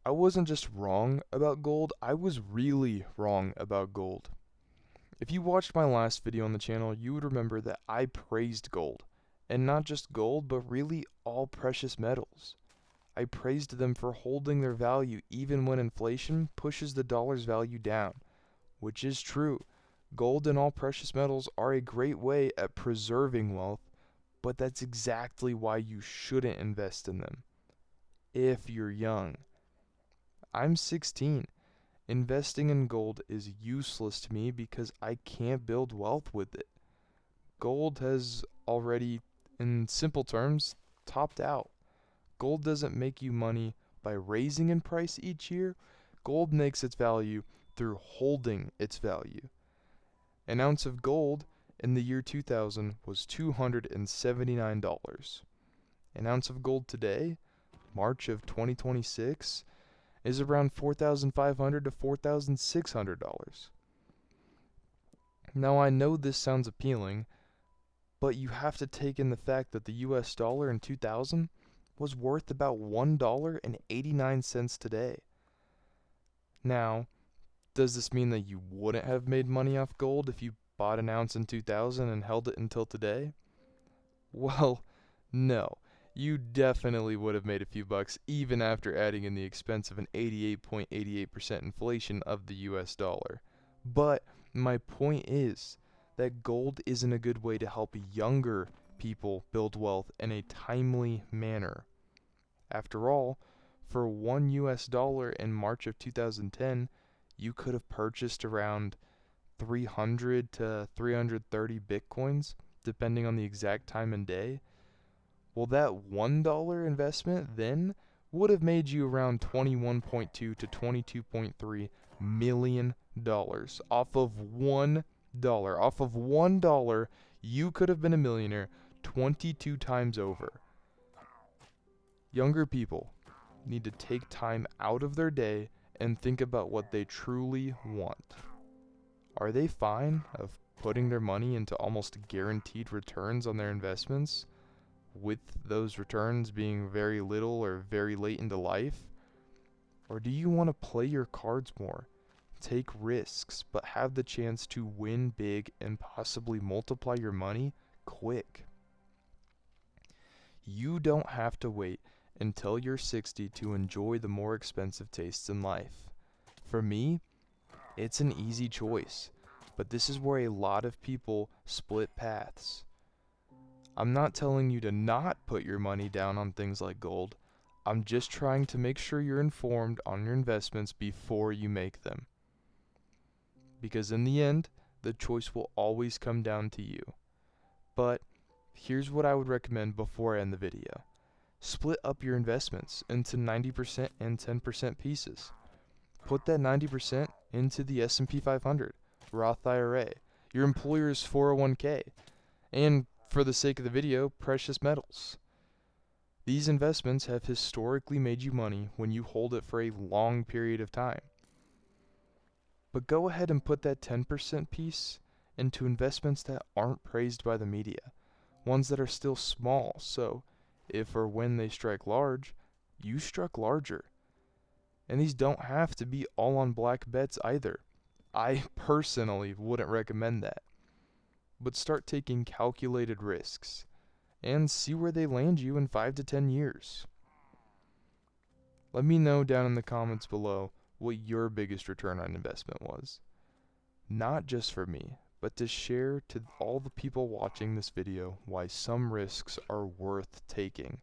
I wasn't just wrong about gold, I was really wrong about gold. If you watched my last video on the channel, you would remember that I praised gold. And not just gold, but really all precious metals. I praised them for holding their value even when inflation pushes the dollar's value down, which is true. Gold and all precious metals are a great way at preserving wealth, but that's exactly why you shouldn't invest in them if you're young. I'm 16. Investing in gold is useless to me because I can't build wealth with it. Gold has already, in simple terms, topped out. Gold doesn't make you money by raising in price each year. Gold makes its value through holding its value. An ounce of gold in the year 2000 was $279. An ounce of gold today, March of 2026, is around $4,500 to $4,600. Now I know this sounds appealing, but you have to take in the fact that the US dollar in 2000 was worth about $1.89 today. Now, does this mean that you wouldn't have made money off gold if you bought an ounce in 2000 and held it until today? Well, no. You definitely would have made a few bucks even after adding in the expense of an 88.88% inflation of the US dollar. But my point is that gold isn't a good way to help younger people build wealth in a timely manner. After all, for $1 in March of 2010, you could have purchased around 300 to 330 bitcoins, depending on the exact time and day. Well, that $1 investment then would have made you around 21.2 to 22.3 million dollars off of $1. Off of $1, you could have been a millionaire 22 times over. Younger people need to take time out of their day and think about what they truly want. Are they fine of putting their money into almost guaranteed returns on their investments, with those returns being very little or very late into life? Or do you want to play your cards more, take risks, but have the chance to win big and possibly multiply your money quick? You don't have to wait until you're 60 to enjoy the more expensive tastes in life. For me, it's an easy choice, but this is where a lot of people split paths. I'm not telling you to not put your money down on things like gold. I'm just trying to make sure you're informed on your investments before you make them. Because in the end, the choice will always come down to you. But here's what I would recommend before I end the video. Split up your investments into 90% and 10% pieces. Put that 90% into the S&P 500, Roth IRA, your employer's 401k, and for the sake of the video, precious metals. These investments have historically made you money when you hold it for a long period of time. But go ahead and put that 10% piece into investments that aren't praised by the media, ones that are still small, so if or when they strike large, you struck larger. And these don't have to be all on black bets either. I personally wouldn't recommend that. But start taking calculated risks and see where they land you in 5 to 10 years. Let me know down in the comments below what your biggest return on investment was. Not just for me, but to share to all the people watching this video why some risks are worth taking.